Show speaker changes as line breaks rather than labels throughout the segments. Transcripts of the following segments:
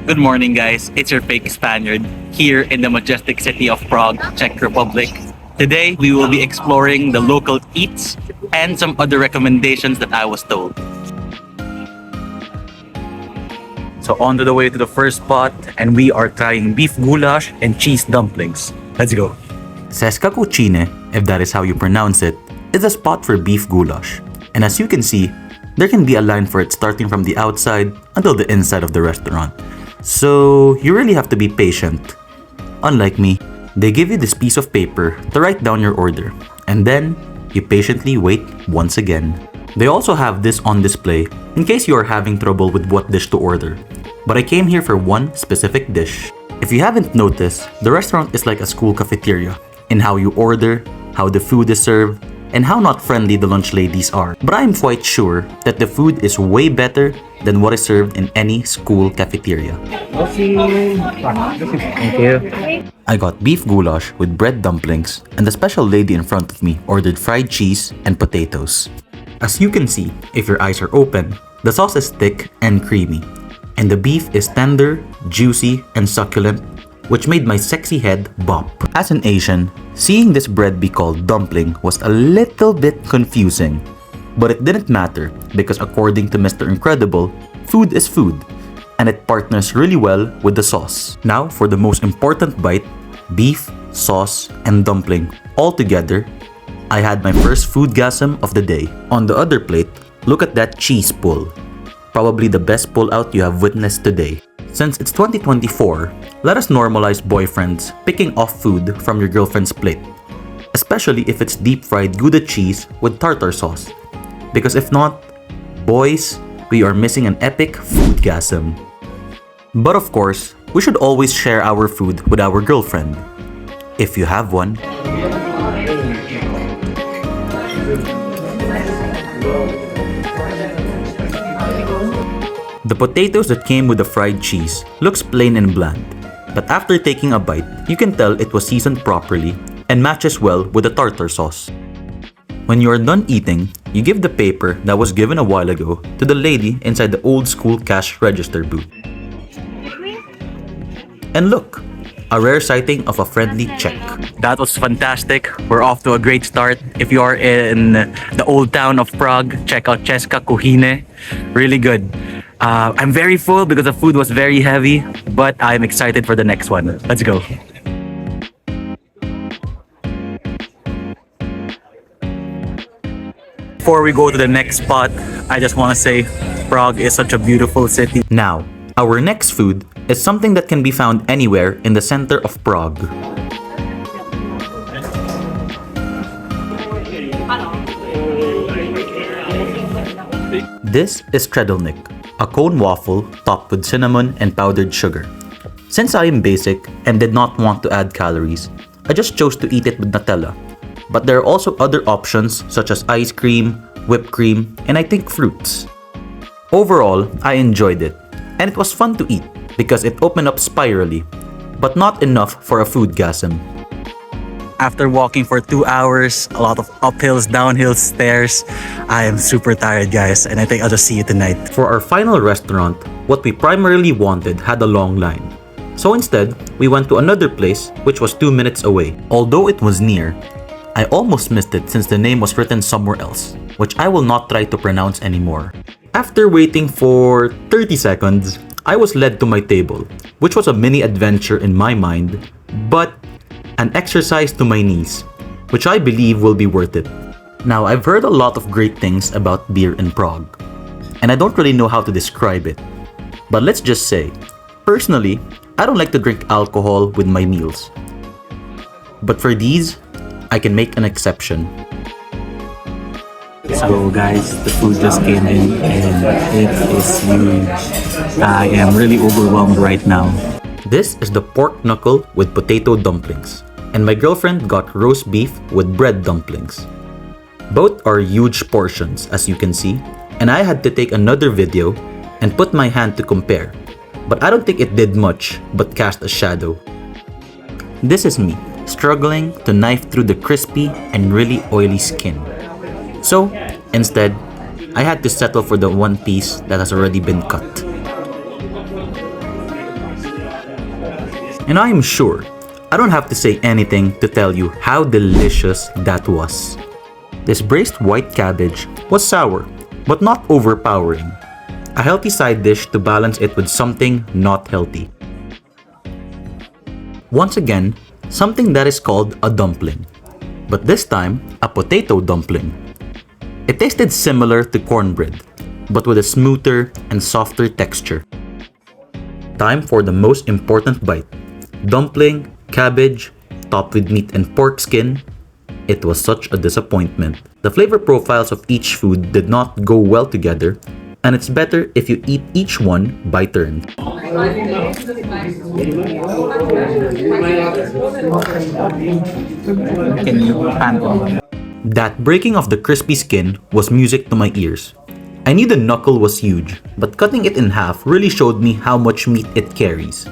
Good morning, guys. It's your fake Spaniard here in the majestic city of Prague, Czech Republic. Today, we will be exploring the local eats and some other recommendations that I was told. So, on to the way to the first spot, and we are trying beef goulash and cheese dumplings. Let's go.
Seska Cucine, if that is how you pronounce it, is a spot for beef goulash. And as you can see, there can be a line for it starting from the outside until the inside of the restaurant. So you really have to be patient. Unlike me, they give you this piece of paper to write down your order, and then you patiently wait once again. They also have this on display in case you are having trouble with what dish to order. But I came here for one specific dish. If you haven't noticed, the restaurant is like a school cafeteria in how you order, how the food is served, and how not friendly the lunch ladies are. But I'm quite sure that the food is way better than what is served in any school cafeteria.
Thank you.
I got beef goulash with bread dumplings, and the special lady in front of me ordered fried cheese and potatoes. As you can see, if your eyes are open, the sauce is thick and creamy, and the beef is tender, juicy, and succulent, which made my sexy head bop. As an Asian, seeing this bread be called dumpling was a little bit confusing. But it didn't matter because according to Mr. Incredible, food is food, and it partners really well with the sauce. Now for the most important bite, beef, sauce, and dumpling all together. I had my first foodgasm of the day. On the other plate, look at that cheese pull. Probably the best pull out you have witnessed today. Since it's 2024, let us normalize boyfriends picking off food from your girlfriend's plate, especially if it's deep-fried Gouda cheese with tartar sauce. Because if not, boys, we are missing an epic foodgasm. But of course, we should always share our food with our girlfriend, if you have one. The potatoes that came with the fried cheese looks plain and bland, but after taking a bite, you can tell it was seasoned properly and matches well with the tartar sauce. When you are done eating, you give the paper that was given a while ago to the lady inside the old school cash register booth. And look, a rare sighting of a friendly Czech.
That was fantastic. We're off to a great start. If you are in the old town of Prague, check out Česká Kuchyně. Really good. I'm very full because the food was very heavy, but I'm excited for the next one. Let's go. Before we go to the next spot, I just want to say Prague is such a beautiful city.
Now, our next food is something that can be found anywhere in the center of Prague. This is tredelnik, a cone waffle topped with cinnamon and powdered sugar. Since I am basic and did not want to add calories, I just chose to eat it with Nutella. But there are also other options such as ice cream, whipped cream, and I think fruits. Overall, I enjoyed it, and it was fun to eat because it opened up spirally, but not enough for a foodgasm.
After walking for 2 hours, a lot of uphills, downhills, stairs, I am super tired, guys, and I think I'll just see you tonight.
For our final restaurant, what we primarily wanted had a long line. So instead, we went to another place which was 2 minutes away. Although it was near, I almost missed it since the name was written somewhere else, which I will not try to pronounce anymore. After waiting for 30 seconds, I was led to my table, which was a mini adventure in my mind, but an exercise to my knees, which I believe will be worth it. Now, I've heard a lot of great things about beer in Prague, and I don't really know how to describe it. But let's just say, personally, I don't like to drink alcohol with my meals. But for these, I can make an exception.
So guys, the food just came in and it is huge. I am really overwhelmed right now.
This is the pork knuckle with potato dumplings, and my girlfriend got roast beef with bread dumplings. Both are huge portions as you can see, and I had to take another video and put my hand to compare, but I don't think it did much but cast a shadow. This is me, struggling to knife through the crispy and really oily skin. So, instead, I had to settle for the one piece that has already been cut. And I am sure I don't have to say anything to tell you how delicious that was. This braised white cabbage was sour, but not overpowering. A healthy side dish to balance it with something not healthy. Once again, something that is called a dumpling, but this time a potato dumpling. It tasted similar to cornbread, but with a smoother and softer texture. Time for the most important bite. Dumpling, cabbage, topped with meat and pork skin. It was such a disappointment. The flavor profiles of each food did not go well together, and it's better if you eat each one by turn. That breaking of the crispy skin was music to my ears. I knew the knuckle was huge, but cutting it in half really showed me how much meat it carries.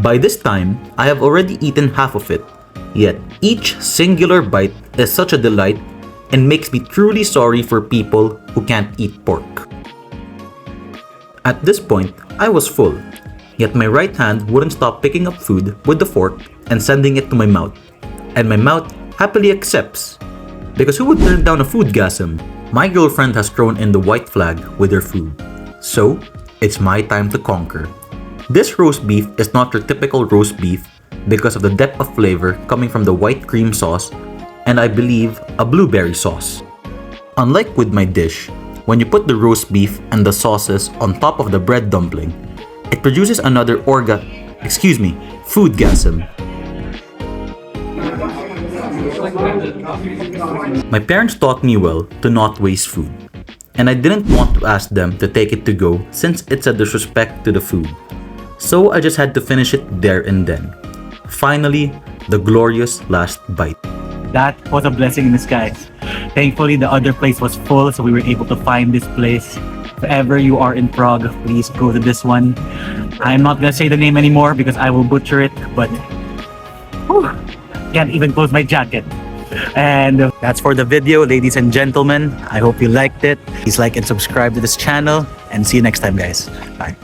By this time, I have already eaten half of it, yet each singular bite is such a delight and makes me truly sorry for people who can't eat pork. At this point, I was full, yet my right hand wouldn't stop picking up food with the fork and sending it to my mouth. And my mouth happily accepts. Because who would turn down a foodgasm? My girlfriend has thrown in the white flag with her food. So, it's my time to conquer. This roast beef is not your typical roast beef because of the depth of flavor coming from the white cream sauce and I believe a blueberry sauce. Unlike with my dish, when you put the roast beef and the sauces on top of the bread dumpling, it produces another foodgasm. My parents taught me well to not waste food, and I didn't want to ask them to take it to go since it's a disrespect to the food. So I just had to finish it there and then. Finally, the glorious last bite.
That was a blessing in disguise. Thankfully, the other place was full, so we were able to find this place. If ever you are in Prague, please go to this one. I'm not gonna say the name anymore because I will butcher it, but can't even close my jacket. And that's for the video, ladies and gentlemen. I hope you liked it. Please like and subscribe to this channel, and see you next time, guys. Bye.